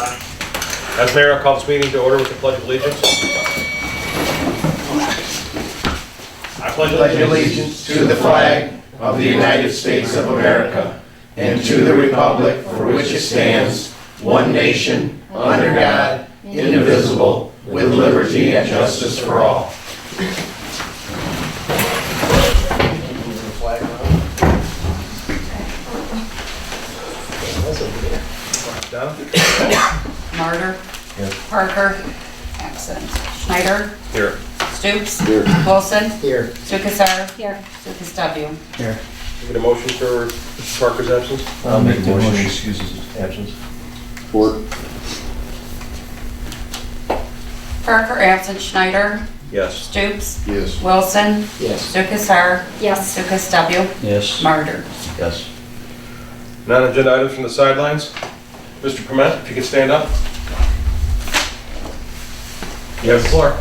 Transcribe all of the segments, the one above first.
As mayor, I'll call this meeting to order with the Pledge of Allegiance. I pledge allegiance to the flag of the United States of America and to the republic for which it stands, one nation, under God, indivisible, with liberty and justice for all. Martyr. Here. Parker. Absent. Schneider. Here. Stoops. Here. Wilson. Here. Sukasar. Here. Sukas W. Here. Get a motion for Mr. Parker's absence? I'll make the motion. Excuse his absence. Support. Parker absent. Schneider. Yes. Stoops. Yes. Wilson. Yes. Sukasar. Yes. Sukas W. Yes. Martyr. Yes. Non-agenda items from the sidelines. Mr. Permet, if you could stand up. You have the floor.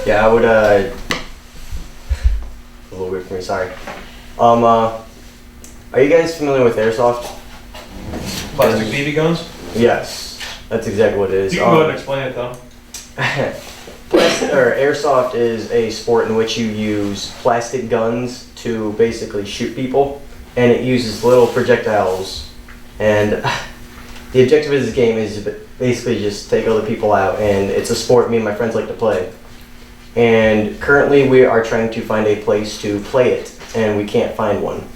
Yeah, I would, a little weird for me, sorry. Are you guys familiar with airsoft? Plastic BB guns? Yes, that's exactly what it is. You can go ahead and explain it though. Airsoft is a sport in which you use plastic guns to basically shoot people, and it uses little projectiles. And the objective of this game is basically just take other people out, and it's a sport me and my friends like to play. And currently we are trying to find a place to play it, and we can't find one.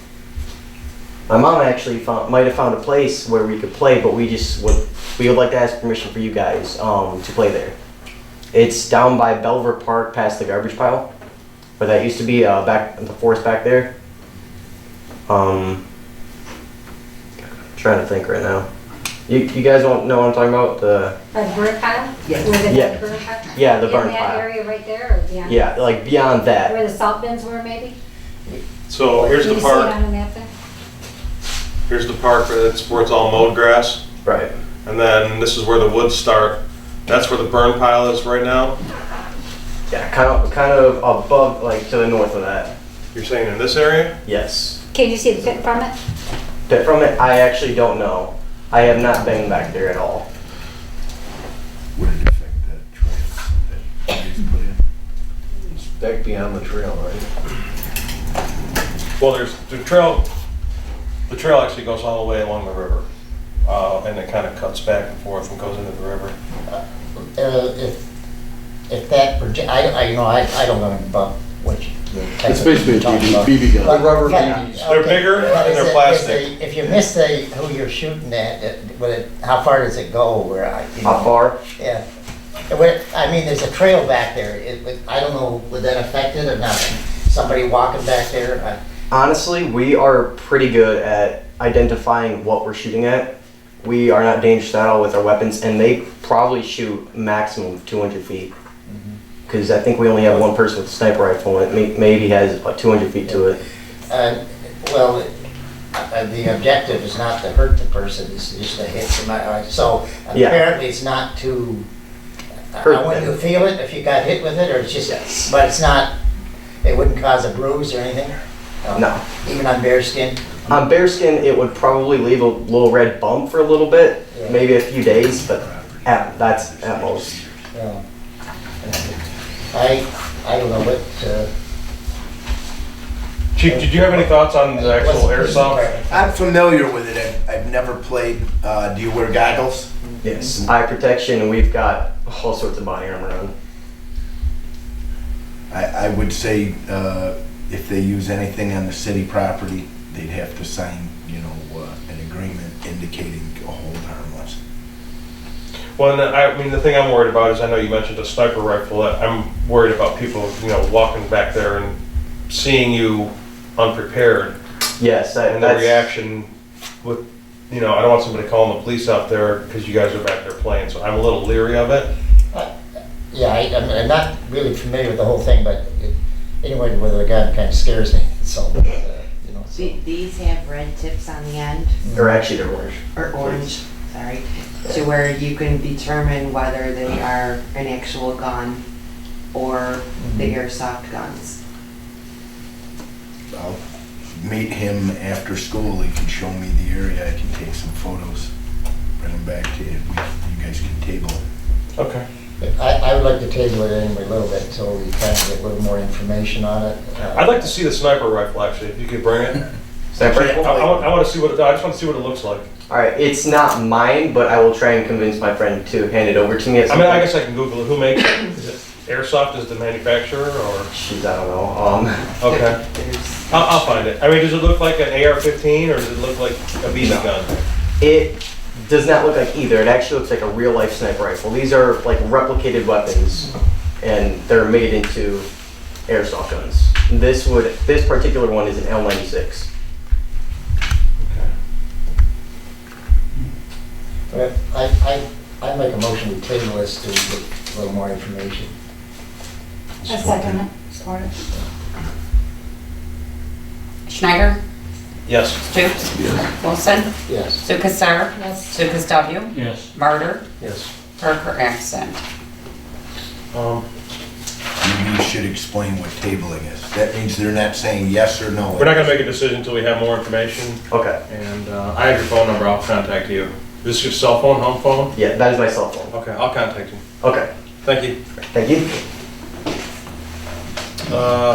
My mom actually might have found a place where we could play, but we would like to ask permission for you guys to play there. It's down by Belver Park past the garbage pile, where that used to be back in the forest back there. Trying to think right now. You guys don't know what I'm talking about? The burn pile? Yes. Where the Yeah. burn pile? Yeah, the burn In that pile. area right there, or beyond? Yeah, like beyond that. Where the salt bins were, maybe? So here's Can the you see it park. on the map there? Here's the park where it's all mowed grass. Right. And then this is where the woods start. That's where the burn pile is right now. Yeah, kind of above, like to the north of that. You're saying in this area? Yes. Can you see the pit from it? But from it, I actually don't know. I have not been back there at all. Would it affect that trail that he's put in? It's back beyond the trail, right? Well, there's the trail. The trail actually goes all the way along the river, and it kind of cuts back and forth and goes into the river. If that, I don't know about what you. It's basically a BB gun. But- Rubber yeah, BBs. They're okay. bigger But and is they're it- plastic. If you miss who you're shooting at, how far does it go? How far? Yeah. I mean, there's a trail back there. I don't know, would that affect it or not? Somebody walking back there? Honestly, we are pretty good at identifying what we're shooting at. We are not dangerous at all with our weapons, and they probably shoot maximum of 200 feet. Because I think we only have one person with a sniper rifle, and it maybe has about 200 feet to it. Well, the objective is not to hurt the person, it's just to hit somebody. So Yeah. apparently it's not to, Hurt wouldn't them. you feel it if you got hit with it, or it's just, Yes. but it's not, it wouldn't cause a bruise or anything? No. Even on bare skin? On bearskin, it would probably leave a little red bump for a little bit, Yeah. maybe a few days, but that's at most. Yeah. I don't know what, Chief, did you have any thoughts on the actual airsoft? I'm familiar with it. I've never played. Do you wear goggles? Yes. Eye protection, and we've got all sorts of body armor on. I would say if they use anything on the city property, they'd have to sign, an agreement indicating a hold harmless. Well, and I mean, the thing I'm worried about is, I know you mentioned a sniper rifle. I'm worried about people, walking back there and seeing you unprepared, Yes, and the that's reaction with, I don't want somebody calling the police out there because you guys are back there playing. So I'm a little leery of it. yeah, I'm not really familiar with the whole thing, but anyway, with a gun kind of scares me, so, These have red tips on the end, or actually they're orange. or orange, sorry, to where you can determine whether they are an actual gun or the airsoft guns. I'll meet him after school. He can show me the area. I can take some photos. bring them back to you. You guys can table it. Okay. I would like to table it anyway a little bit until we kind of get a little more information on it. I'd like to see the sniper rifle, actually, if you could bring it. Sniper I rifle? want to see what, I just want to see what it looks like. Alright, it's not mine, but I will try and convince my friend to hand it over to me at I some mean, I point. guess I can Google it. Who makes it? Is it Airsoft is the manufacturer, or? Jeez, I don't know. Okay. There's, I'll find it. I mean, does it look like an AR-15 or does it look like a BB No. gun? It does not look like either. It actually looks like a real life sniper rifle. These are like replicated weapons, and they're made into airsoft guns. This particular one is an L96. But I make a motion to table this to get a little more information. A second it. Support it. Schneider, Yes. Stoops, Wilson, Yes. Lukasar, Yes. Lucas W, Yes. Martyr, Yes. Parker, absent. Maybe you should explain what tabling is. That means they're not saying yes or no. We're not gonna make a decision until we have more information, Okay. and I have your phone number. I'll contact you. Is this your cell phone, home phone? Yeah, that is my cell phone. Okay, I'll contact you. Okay. Thank you. Thank you.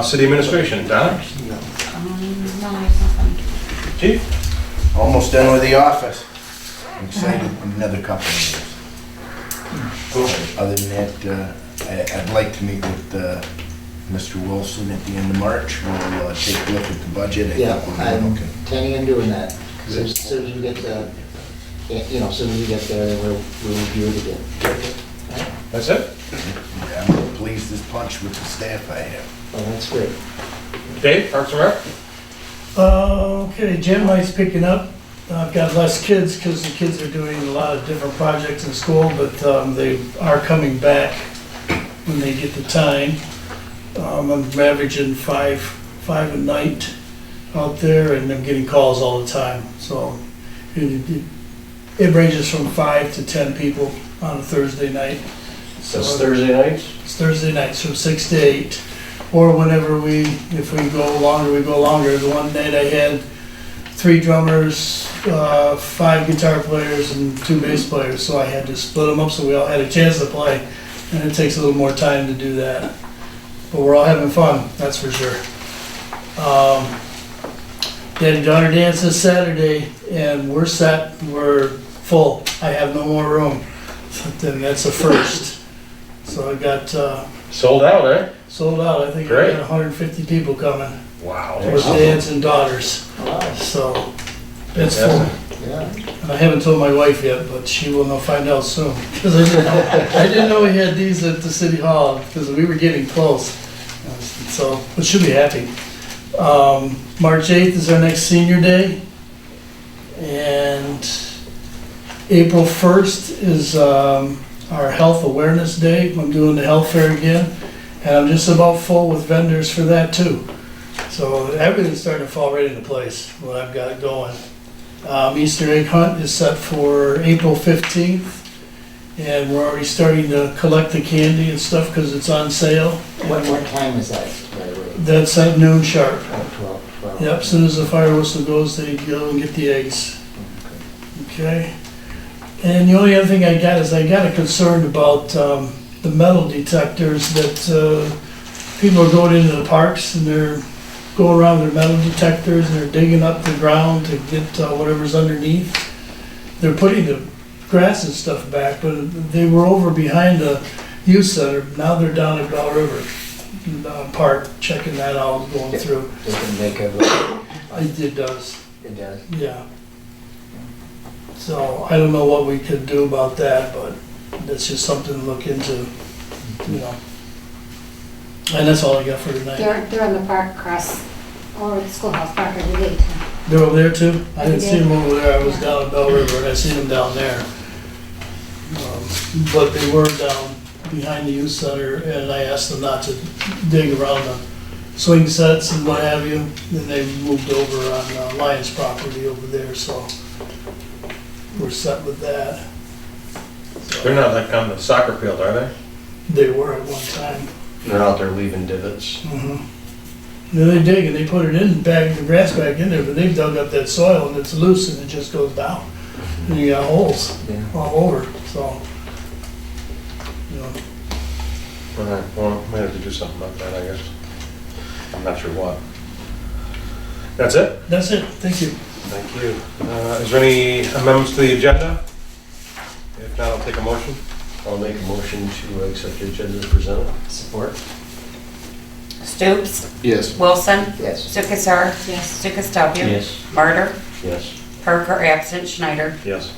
City administration, Donna? No, there's nothing. Chief? Almost done with the office. I'm excited another couple of years. Cool. Other than that, I'd like to meet with Mr. Wilson at the end of March. We'll take a look at the budget. I Yeah, think we're I'm okay. intending on doing that. As soon as we get as soon as we get there, we'll review it again. That's it? I'm pleased as punch with the staff I have. Oh, that's great. Dave, Parks and Rec? Okay, gym night's picking up. I've got less kids because the kids are doing a lot of different projects in school, but they are coming back when they get the time. I'm averaging five a night out there, and I'm getting calls all the time. So it ranges from 5 to 10 people on a Thursday night. That's Thursday nights? It's Thursday nights from 6 to 8, or whenever if we go longer, we go longer. The one night I had 3 drummers, 5 guitar players, and 2 bass players, so I had to split them up so we all had a chance to play, and it takes a little more time to do that. But we're all having fun, that's for sure. Daddy-daughter dance this Saturday, and we're set, we're full. I have no more room, then that's a first. So I got Sold out, eh? sold out, I think I Great. got 150 people coming Wow. for dads and daughters, so it's full. Yeah. And I haven't told my wife yet, but she will find out soon, because I didn't know we had these at the city hall, because we were getting close. So, but she'll be happy. March 8th is our next senior day, and April 1st is our health awareness day. I'm doing the health fair again, and I'm just about full with vendors for that too. So everything's starting to fall right into place, what I've got going. Easter egg hunt is set for April 15th, and we're already starting to collect the candy and stuff because it's on sale. What time is that, by the way? That's at noon sharp. 12. Yep, as soon as the fire whistle goes, they go and get the eggs. Okay? And the only other thing I got is I got a concern about the metal detectors that people are going into the parks and they're going around their metal detectors and they're digging up the ground to get whatever's underneath. They're putting the grass and stuff back, but they were over behind the youth center. Now they're down at Bell River Park, checking that out, going through. They can make It does, it does. yeah. So I don't know what we could do about that, but that's just something to look into, you know. And that's all I got for tonight. They're in the park across, or the schoolhouse park every day. They're over there too? I didn't see them over there, I was down at Bell River and I seen them down there. But they were down behind the youth center and I asked them not to dig around the swing sets and what have you. Then they moved over on Lyons property over there, so we're set with that. They're not like on the soccer field, are they? They were at one time. They're out there leaving divots. Mm-hmm. Then they dig and they put it in, back the grass back in there, but they've dug up that soil and it's loose and it just goes down. and you got holes Yeah. all over, so. You know, All right, well, might have to do something about that, I guess. I'm not sure what. That's it? that's it, thank you. Thank you. Is there any amendments to the agenda? If not, I'll take a motion. I'll make a motion to accept the agenda as presented. Support? Stoops? Yes. Wilson? Yes. Sukasar? Yes. Sukastovia? Yes. Martyr? Yes. Parker absent, Schneider? Yes.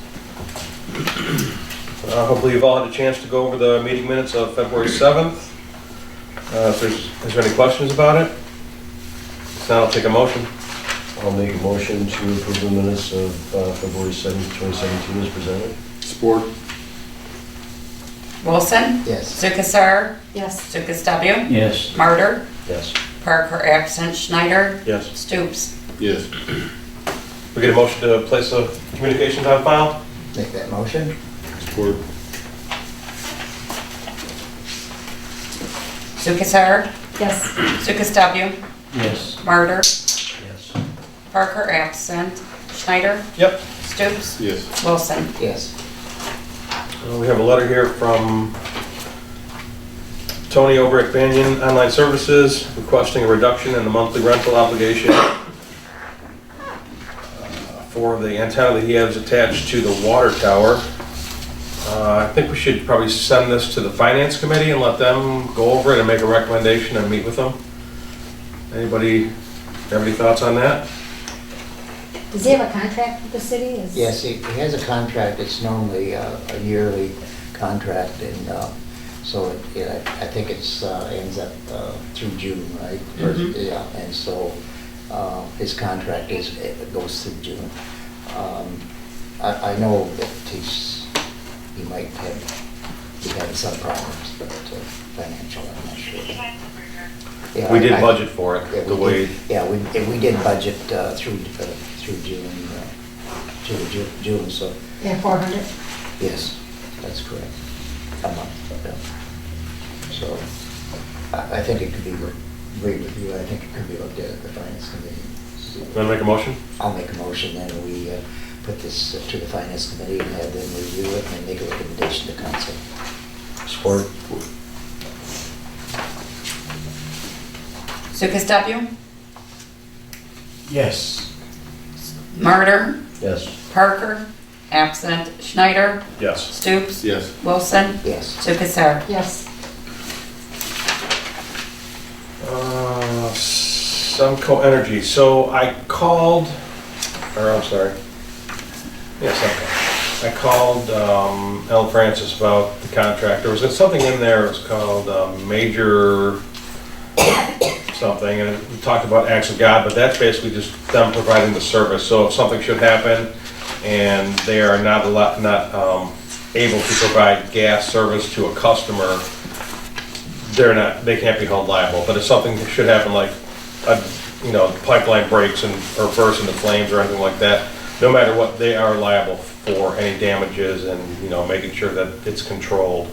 Hopefully you've all had a chance to go over the meeting minutes of February 7th. Is there any questions about it? If not, I'll take a motion. I'll make a motion to approve the minutes of February 7th, 2017 as presented. Support. Wilson? Yes. Sukasar? Yes. Sukastovia? Yes. Martyr? Yes. Parker absent, Schneider? Yes. Stoops? Yes. We get a motion to place the communications on file? Make that motion? Support. Sukasar? Yes. Sukastovia? Yes. Martyr? Yes. Parker absent, Schneider? Yep. Stoops? Yes. Wilson? Yes. We have a letter here from Tony over at Banyan Online Services requesting a reduction in the monthly rental obligation for the antenna that he has attached to the water tower. I think we should probably send this to the finance committee and let them go over it and make a recommendation and meet with them. Anybody have any thoughts on that? Does he have a contract with the city? Is- Yes, he has a contract, it's normally a yearly contract, and so I think it's ends up through June, right? Yeah, and so his contract it goes through June. I know that he might have, he had some problems, but financial, I'm not sure. Yeah, We did I- budget for Yeah, it, the we way, did- Yeah, we did budget through June, June, so, Yeah, 400. yes, that's correct. A month, yeah. So, I think it could be, agree with you, I think it could be looked at the finance committee. want to make a motion? I'll make a motion, then we put this to the finance committee and have them review it and make a recommendation to council. Support. Sukastovia? Yes. Martyr? Yes. Parker? Absent, Schneider? Yes. Stoops? Yes. Wilson? Yes. Sukasar? Yes. Sunco Energy, so I called, or I'm sorry, yeah, Sunco. I called Ellen Francis about the contract. There was something in there, it was called major something, and we talked about acts of God, but that's basically just them providing the service. So if something should happen and they are not able to provide gas service to a customer, they can't be held liable. But if something should happen, like the pipeline breaks or bursts into flames or anything like that, no matter what, they are liable for any damages and making sure that it's controlled.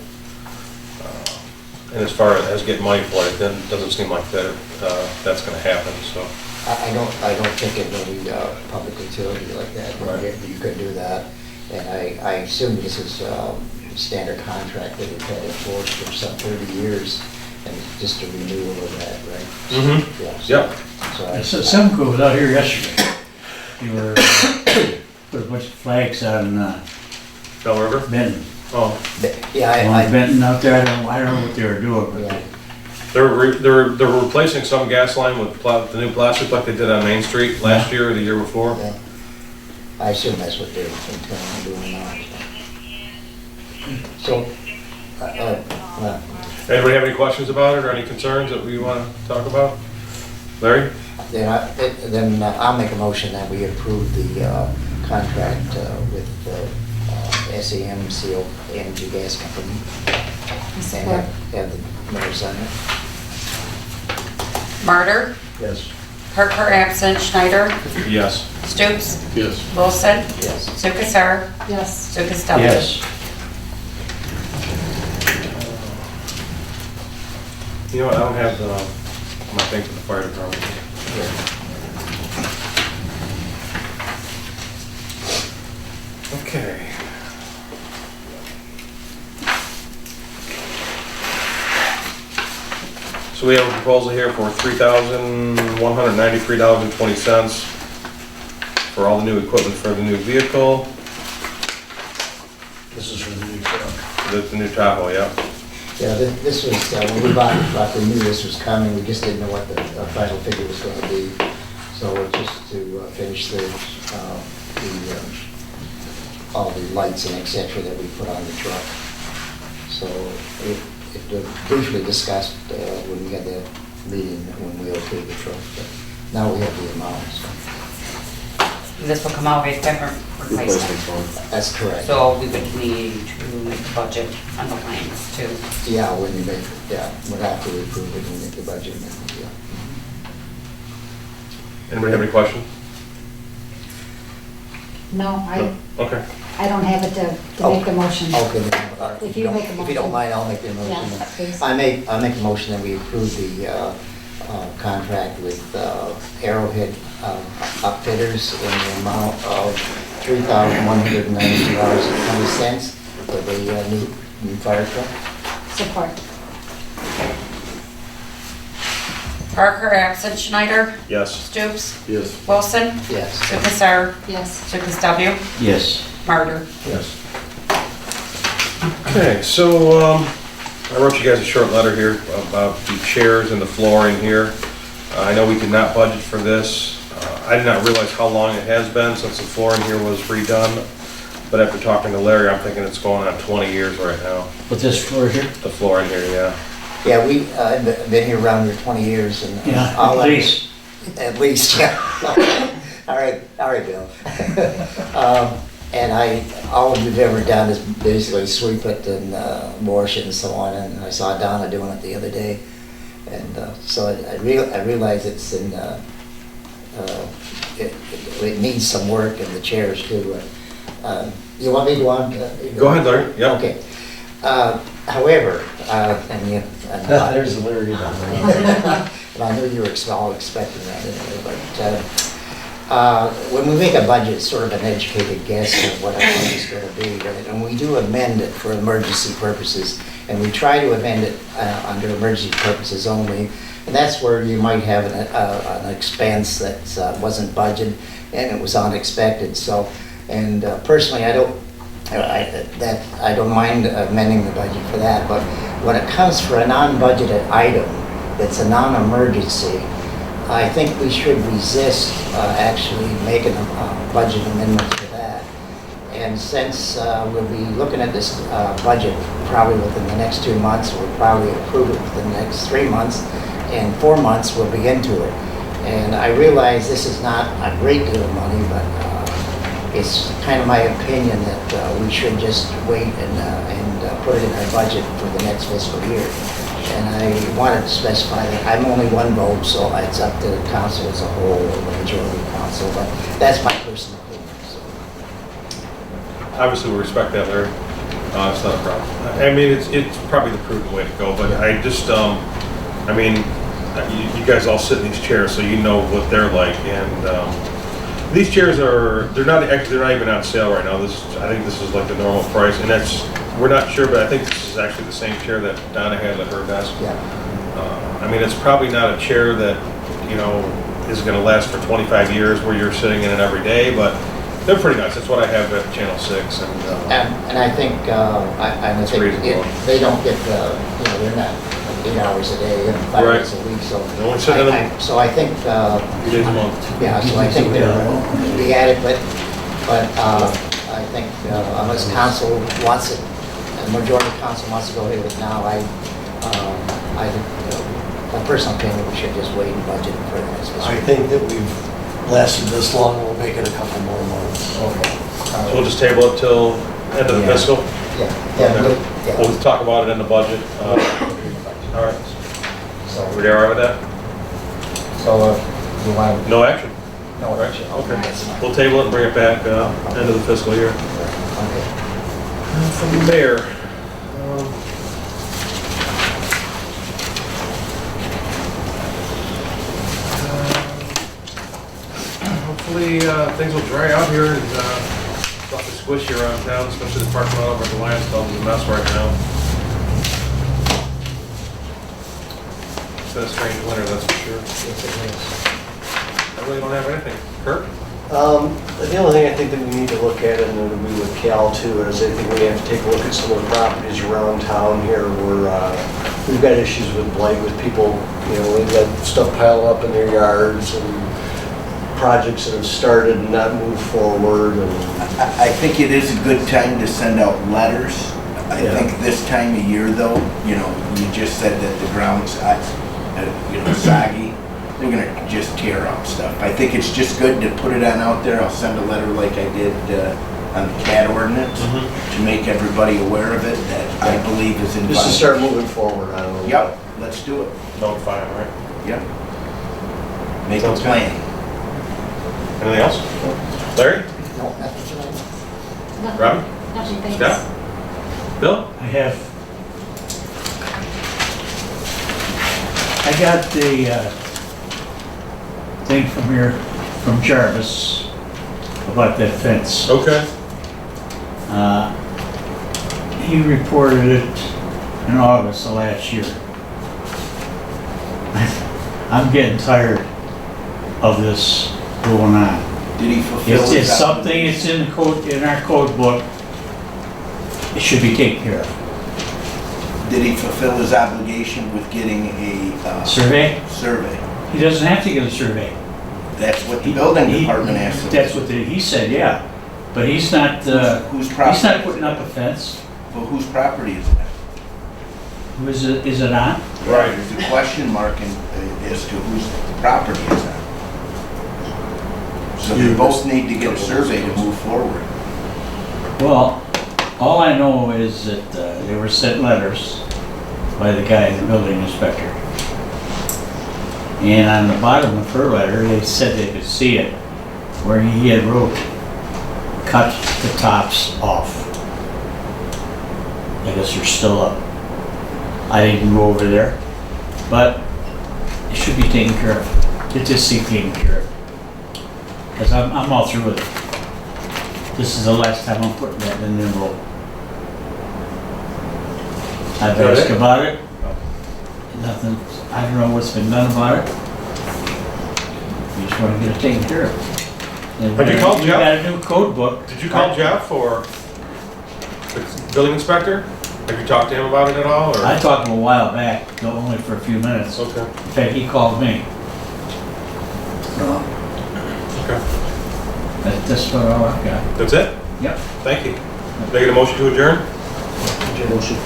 And as far as getting money for it, then it doesn't seem like that's going to happen. So I don't think it will be public utility like that. Right. You could do that, and I assume this is standard contract that we've had enforced for some 30 years, and just a renewal of that, right? Mhm. Yeah, so- Yep. So Semco was out here yesterday. They were, put a bunch of flags on Bell River. Benton. Oh, Yeah, On Benton out there, I don't know what they were doing, but yeah. they're replacing some gas line with the new plastic like they did on Main Street last year or the year before. Yeah. I assume that's what they're intending on doing now. So, Anybody have any questions about it or any concerns that we want to talk about? Larry? then I'll make a motion that we approve the contract with SEMCO Energy Gas Company. And have the mayor sign it. Martyr? Yes. Parker absent, Schneider? Yes. Stoops? yes. Wilson? Yes. Sukasar? Yes. Sukastovia? Yes. You know what, I don't have my thing for the fire department. Okay. So we have a proposal here for $3,193.20 for all the new equipment for the new vehicle, This is for the new truck. the new Tahoe, yeah. Yeah, this was, when we bought we knew this was coming, we just didn't know what the final figure was gonna be. So just to finish all the lights and et cetera that we put on the truck. So it briefly discussed when we had the meeting, when we okayed the truck, but now we have the amount, so. This will come out of equipment replacement. That's correct. So we would need to make the budget on the lines too. Yeah, when you make, we'll have to approve it when we make the budget amendment, yeah. Anybody have any questions? No, Okay. I don't have it to make the motion. Okay, If you make a if you motion. don't mind, I'll make the motion. Yeah, please. I make a motion that we approve the contract with Arrowhead Upfitters in the amount of $3,192.20 for the new fire truck. Support. Parker, absent Schneider, Yes. Stoops, Yes. Wilson, Yes. Lukasar, Yes. Lukasw, Yes. Martyr. Yes. Okay, so I wrote you guys a short letter here about the chairs and the flooring here. I know we did not budget for this. I did not realize how long it has been since the flooring here was redone. But after talking to Larry, I'm thinking it's going on 20 years right now. With this floor here? The flooring here, yeah. Yeah, I've been here around here 20 years and. Yeah, I'll- at least. At least, yeah. All right, Bill. And all you've ever done is basically sweep it and wash it and so on, and I saw Donna doing it the other day. And so I realize it's in, it needs some work, and the chairs too. You want me to go on? Go ahead, Larry. Yep. Okay. However, There's the Larry. and I knew you were all expecting that anyway, but when we make a budget, it's sort of an educated guess of what our budget's going to be, right? And we do amend it for emergency purposes, and we try to amend it under emergency purposes only, and that's where you might have an expense that wasn't budgeted and it was unexpected. So, and personally, I don't mind amending the budget for that, but when it comes for a non-budgeted item that's a non-emergency, I think we should resist actually making a budget amendment for that. And since we'll be looking at this budget probably within the next 2 months, we'll probably approve it within the next 3 months, and 4 months we'll be into it. And I realize this is not a great deal of money, but it's kind of my opinion that we should just wait and put it in our budget for the next fiscal year. And I wanted to specify that I'm only one vote, so it's up to the council as a whole, or the majority of council, but that's my personal opinion. So. Obviously, we respect that, Larry. It's not a problem. I mean, it's probably the prudent way to go, but I just, I mean, you guys all sit in these chairs, so you know what they're like, and these chairs they're not even on sale right now. I think this is like the normal price, and we're not sure, but I think this is actually the same chair that Donna has at her desk. Yeah. I mean, it's probably not a chair that, is gonna last for 25 years where you're sitting in it every day, but they're pretty nice. That's what I have at Channel 6, And I think, reasonable. they don't get they're not 8 hours a day and 5 Right. days a week, so. They only sit in them So I think, 2 days a month. yeah, so I think they'll be adequate, but I think unless council wants it, the majority of council wants to go ahead with it now, I think, my personal opinion, we should just wait and budget for the next fiscal I year. think that we've lasted this long, we'll make it a couple more months. So we'll just table it till end of the Yeah. fiscal. Yeah. We'll talk about it in the budget. All right. So, We all right with that? you want No action. no All right. action? Okay. That's fine. We'll table it and bring it back end of the fiscal year. Okay. From the mayor. Hopefully things will dry out here and it's awfully squishy around town, especially the parking lot over at the Lions Club is a mess right now. It's been a strange winter, that's for sure. I really don't have anything. Kurt? The only thing I think that we need to look at, and it'll be with Cal too, is I think we have to take a look at some of the properties around town here where we've got issues with blight with people, you know, we've got stuff piled up in their yards and projects that have started and not moved forward and. I think it is a good time to send out letters. I Yeah. think this time of year though, you know, you just said that the ground's, you know, soggy. They're gonna just tear up stuff. I think it's just good to put it on out there. I'll send a letter like I did on the CAD ordinance to make everybody aware of it that I believe is in. Just to start moving forward, I don't know. Yep, let's do it. Notify them, right? Yep. Make a Sounds good. plan. Anything else? Larry? No, nothing tonight. Nothing. Robin? Nothing, thanks. Scott? Bill? I got the thing from here, from Jarvis, about that fence. Okay. He reported it in August of last year. I'm getting tired of this going on. Did he fulfill It's his something, it's in the code, in our code book. It should be taken care of. Did he fulfill his obligation with getting a Survey? survey? He doesn't have to get a survey. That's what the building department asked him. That's what he said, yeah. But he's not, Whose property? he's not putting up a fence. Well, whose property is that? Who is it on? Right. There's a question mark as to whose property is that. So they both need to get a survey to move forward. Well, all I know is that they were sent letters by the guy, the building inspector. And on the bottom of her letter, they said they could see it, where he had wrote, cut the tops off. I guess they're still up. I didn't go over there, but it should be taken care of. It just seems taken care of. Because I'm all through with it. This is the last time I'm putting that in the road. I've Got asked it? about it. Nothing, I don't know what's been done about it. We just want to get it taken care of. And Have you called we Jeff? got a new code book. Did you call Jeff or the building inspector? Have you talked to him about it at all, or? I talked to him a while back, though only for a few minutes. In Okay, fact, he called me. okay. That's what all I've got. That's it? Yep. Thank you. Make a motion to adjourn? Motion.